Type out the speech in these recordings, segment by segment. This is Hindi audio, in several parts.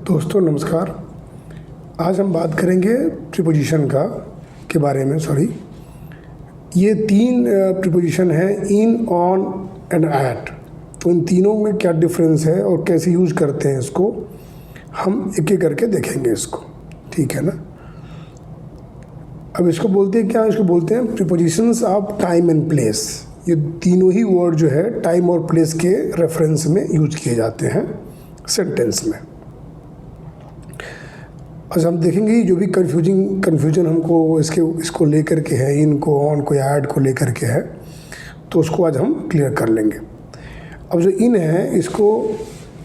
दोस्तों नमस्कार। आज हम बात करेंगे प्रीपोजिशन के बारे में। ये तीन प्रीपोजिशन हैं, इन, ऑन एंड एट। तो इन तीनों में क्या डिफरेंस है और कैसे यूज करते हैं इसको हम एक एक करके देखेंगे इसको, ठीक है ना। अब इसको बोलते हैं क्या? इसको बोलते हैं prepositions of time and place. ये तीनों ही वर्ड जो है टाइम और प्लेस के रेफरेंस में यूज किए जाते हैं सेंटेंस में। आज हम देखेंगे जो भी कन्फ्यूजन हमको इसको लेकर के है, इनको, ऑन को, ऐड को लेकर के है, तो उसको आज हम क्लियर कर लेंगे। अब जो इन है, इसको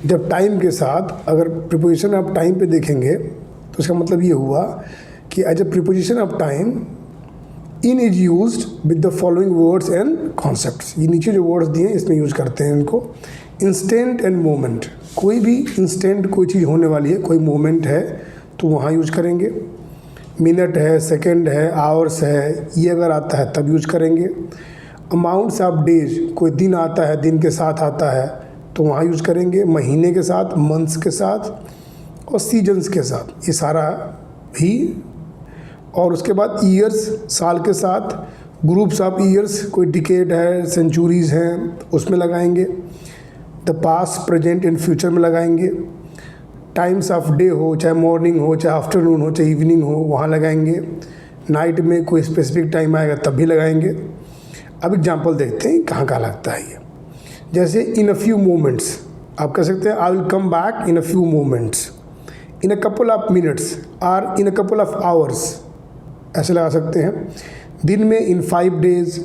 जब टाइम के साथ अगर प्रीपोजिशन ऑफ टाइम पे देखेंगे तो इसका मतलब ये हुआ कि as a preposition of time in is used with the following words and concepts. ये नीचे जो वर्ड्स दिए हैं इसमें यूज करते हैं इनको। इंस्टेंट एंड मोमेंट, कोई भी इंस्टेंट कोई चीज़ होने वाली है, कोई मोमेंट है तो वहाँ यूज करेंगे। मिनट है, सेकंड है, आवर्स है, ये अगर आता है तब यूज करेंगे। अमाउंट्स ऑफ डेज, कोई दिन आता है, दिन के साथ आता है तो वहाँ यूज करेंगे। महीने के साथ, मंथ्स के साथ और सीजन्स के साथ, ये सारा ही। और उसके बाद ईयर्स, साल के साथ, ग्रुप्स ऑफ ईयर्स, कोई डिकेड है, सेंचुरीज हैं, उसमें लगाएंगे। The past, present and future में लगाएंगे। टाइम्स ऑफ डे हो, चाहे मॉर्निंग हो, चाहे आफ्टरनून हो, चाहे इवनिंग हो, वहाँ लगाएंगे। नाइट में कोई स्पेसिफिक टाइम आएगा तब भी लगाएंगे। अब एग्जांपल देखते हैं कहाँ कहाँ लगता है ये। जैसे इन अ फ्यू मोमेंट्स, आप कह सकते हैं I will come back in a few moments, in a couple of minutes और इन अ कपल ऑफ आवर्स, ऐसे लगा सकते हैं। दिन में इन 5 days,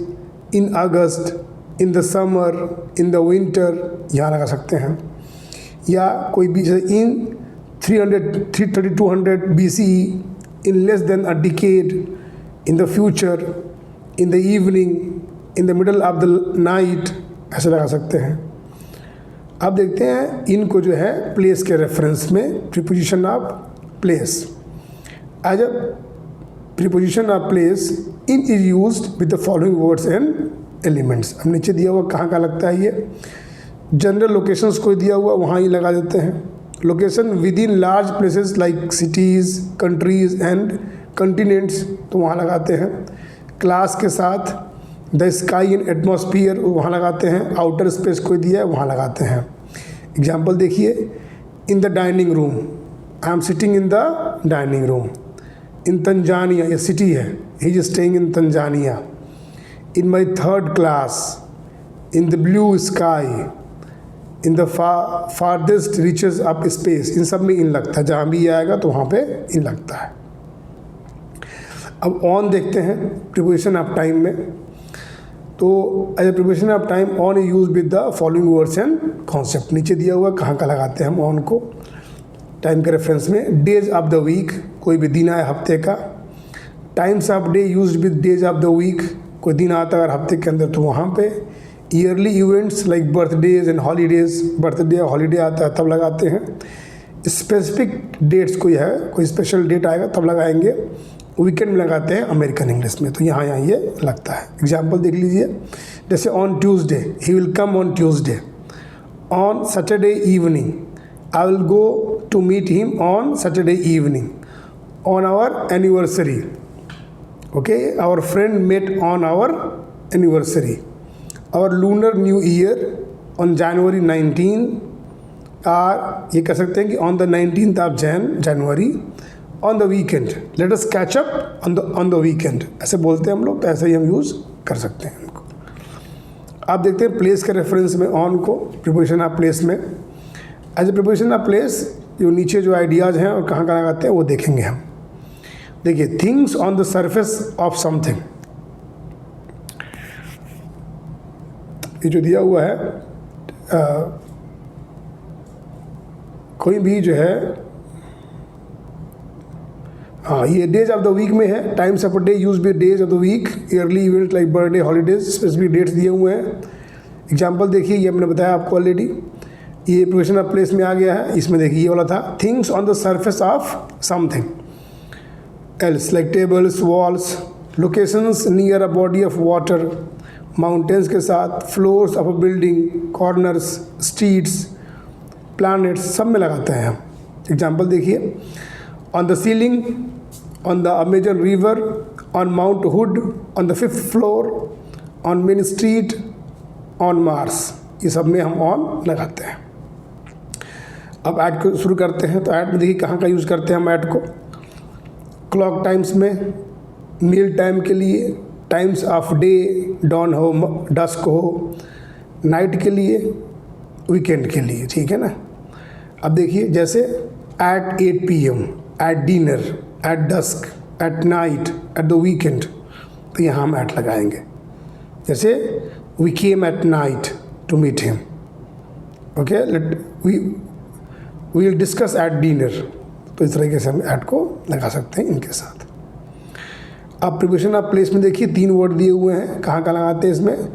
in August, in the summer, in the winter, यहाँ लगा सकते हैं। या कोई भी जैसे इन 3200 BCE, in less than a decade, in the future, in the evening, in the middle of the night, ऐसे लगा सकते हैं। अब देखते हैं इनको जो है प्लेस के रेफरेंस में, preposition of place. As a preposition of place in is used with the following words and elements. अब नीचे दिया हुआ कहाँ लगता है ये। जनरल लोकेशंस कोई दिया हुआ वहाँ ही लगा देते हैं। Location with in large places like cities, countries and continents, तो वहाँ लगाते हैं। क्लास के साथ द स्काई एंड एटमॉस्फियर, वहाँ लगाते हैं। आउटर स्पेस कोई दिया है वहाँ लगाते हैं। एग्जाम्पल देखिए, in the dining room, I am sitting in the dining room. In Tanzania, ये सिटी है, he is staying in Tanzania. In my 3rd class, in the blue sky, in the farthest reaches of space, इन सब में इन लगता है। जहाँ भी ये आएगा तो वहाँ पे इन लगता है। अब ऑन देखते हैं प्रीपोजिशन ऑफ टाइम में। तो as a preposition of time on is use with the following words and concept. नीचे दिया हुआ कहाँ का लगाते हैं हम ऑन को टाइम के रेफरेंस में। डेज ऑफ द वीक, कोई भी दिन आए हफ्ते का। Times of day use with days of the week, कोई दिन आता है अगर हफ्ते के अंदर तो वहाँ पे। Yearly events like birthdays and holidays, birthday holiday आता है तब लगाते हैं। स्पेसिफिक डेट्स कोई है, कोई स्पेशल डेट आएगा तब लगाएंगे। वीकेंड में लगाते हैं अमेरिकन इंग्लिश में, तो यहाँ ये लगता है। एग्जाम्पल देख लीजिए, जैसे on Tuesday, he will come on Tuesday. On Saturday evening, I will go to meet him on Saturday evening. On our anniversary, okay, our friend met on our anniversary. और lunar new year on January 19, और ये कह सकते हैं कि on the 19th of January. On the weekend, let us catch up on the weekend, ऐसे बोलते हैं हम लोग, तो ऐसे ही हम यूज़ कर सकते हैं इनको। आप देखते हैं प्लेस के रेफरेंस में ऑन को, प्रीपोजिशन ऑफ प्लेस में। As a preposition of place जो नीचे जो आइडियाज़ हैं और कहाँ लगाते हैं वो देखेंगे हम। देखिए, things on the surface of something, ये जो दिया हुआ है, कोई भी जो है, हाँ, ये डेज ऑफ द वीक में है। Times of day use with days of the week. Yearly event like birthday, holidays, specific dates दिए हुए हैं। एग्जाम्पल देखिए, ये हमने बताया आपको ऑलरेडी। ये प्रीपोजिशन ऑफ प्लेस में आ गया है। इसमें देखिए ये वाला था, things on the surface of something else like tables, walls. Locations near a body of water, mountains के साथ, floors of a building, corners, streets, planets, सब में लगाते हैं हम। एग्जाम्पल देखिए, on the ceiling, on the Amazon river, on mount hood, on the 5th floor, on main street, on Mars, ये सब में हम ऑन लगाते हैं। अब ऐड को शुरू करते हैं। तो ऐड में देखिए कहाँ का यूज़ करते हैं हम ऐड को, क्लॉक टाइम्स में, मील टाइम के लिए, टाइम्स ऑफ डे, डॉन हो, डस्क हो, नाइट के लिए, वीकेंड के लिए, ठीक है ना। अब देखिए जैसे at 8 PM, at dinner, at dusk, at night, at the weekend, तो यहाँ हम एट लगाएंगे। जैसे we came at night to meet him, okay, we will discuss at dinner, तो इस तरीके से हम एट को लगा सकते हैं इनके साथ। अब प्रीपोजिशन ऑफ प्लेस में देखिए 3 वर्ड दिए हुए हैं, कहाँ कहाँ लगाते हैं इसमें,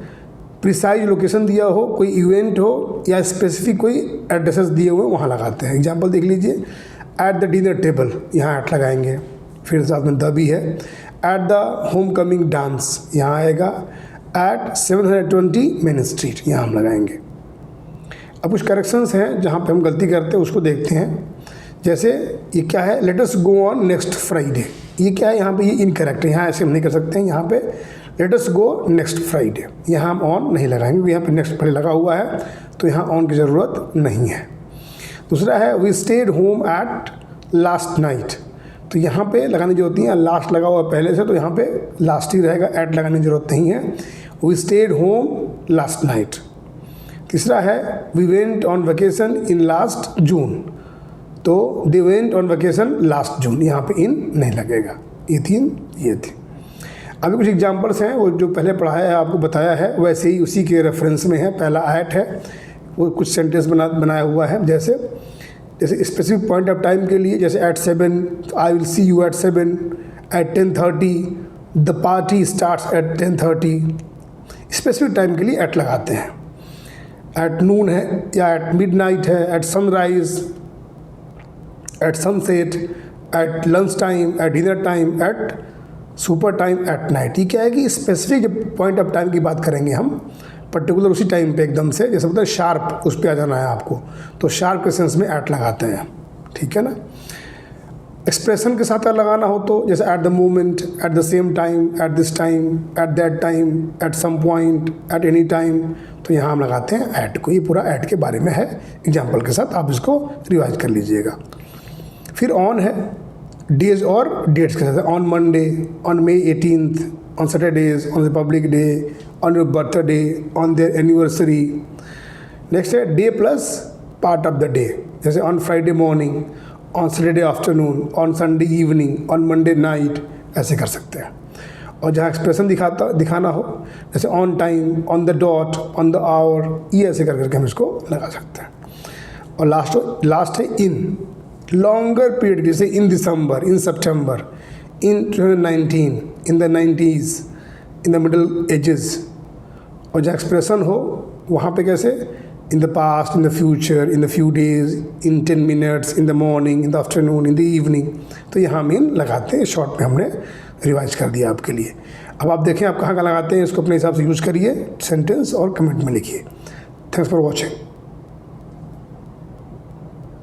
प्रिसाइज लोकेशन दिया हो, कोई इवेंट हो, या स्पेसिफिक कोई एड्रेसेस दिए हुए वहाँ लगाते हैं। एग्जांपल देख लीजिए, एट द डिनर टेबल, यहाँ एट लगाएंगे, फिर साथ में द भी है। At the home coming dance, यहाँ आएगा। एट 720 मेन स्ट्रीट, यहाँ हम लगाएंगे। अब कुछ करेक्शंस हैं जहाँ पे हम गलती करते हैं, उसको देखते हैं। जैसे ये क्या है, let us go on next Friday, ये क्या है, यहाँ पे ये इनकरेक्ट है, यहाँ ऐसे हम नहीं कर सकते हैं। यहाँ पे let us go next Friday, यहाँ हम ऑन नहीं लगाएंगे, यहाँ पे नेक्स्ट फ्राइडे लगा हुआ है, तो यहाँ ऑन की ज़रूरत नहीं है। दूसरा है we stayed home at last night, तो यहाँ पे लगाने की जरूरत नहीं है, लास्ट लगा हुआ पहले से, तो यहाँ पे लास्ट ही रहेगा, एट लगाने की जरूरत नहीं है। We stayed home last night. तीसरा है we went on vacation in last June, तो they went on vacation last June, यहाँ पे इन नहीं लगेगा। ये 3 ये थी। अभी कुछ एग्जांपल्स हैं, वो जो पहले पढ़ाया है आपको बताया है, वैसे ही उसी के रेफरेंस में है। पहला एट है, वो कुछ सेंटेंस बनाया हुआ है। जैसे स्पेसिफिक पॉइंट ऑफ टाइम के लिए, जैसे at 7 I will see you at 7, at 10:30 the party starts at 10:30, specific time के लिए एट लगाते हैं। एट नून है, या एट मिडनाइट है, at sunrise, at sunset, at lunch time, at dinner time, at supper time, at night. ये क्या है कि स्पेसिफिक जब पॉइंट ऑफ टाइम की बात करेंगे हम, पर्टिकुलर उसी टाइम पे एकदम से, जैसे बोलते हैं शार्प, उस पर आ जाना है आपको, तो शार्प के सेंस में एट लगाते हैं, ठीक है ना। एक्सप्रेशन के साथ लगाना हो तो जैसे at the moment, at the same time, at this time, at that time, at some point, at any time, तो यहाँ हम लगाते हैं एट को। ये पूरा एट के बारे में है, एग्जाम्पल के साथ आप इसको रिवाइज कर लीजिएगा। फिर ऑन है, डेज और डेट्स के साथ, on Monday, on May 18th, on Saturdays, on Republic Day, on your birthday, on their anniversary. Next है day plus part of the day, जैसे on Friday morning, on Saturday afternoon, on Sunday evening, on Monday night, ऐसे कर सकते हैं। और जहाँ एक्सप्रेशन दिखाना हो, जैसे on time, on the dot, on the hour, ये ऐसे कर करके हम इसको लगा सकते हैं। और लास्ट है इन, लॉन्गर पीरियड, जैसे इन दिसंबर, इन सितंबर, इन 2019, in the 90s, in the middle edges. और जहाँ एक्सप्रेशन हो वहाँ पे कैसे, in the past, in the future, in the few days, in 10 minutes, in the morning, in the afternoon, in the evening, तो यहाँ हम इन लगाते हैं। शॉर्ट में हमने रिवाइज कर दिया आपके लिए। अब आप देखें आप कहाँ लगाते हैं, इसको अपने हिसाब से यूज़ करिए, सेंटेंस और कमेंट में लिखिए। Thanks for watching.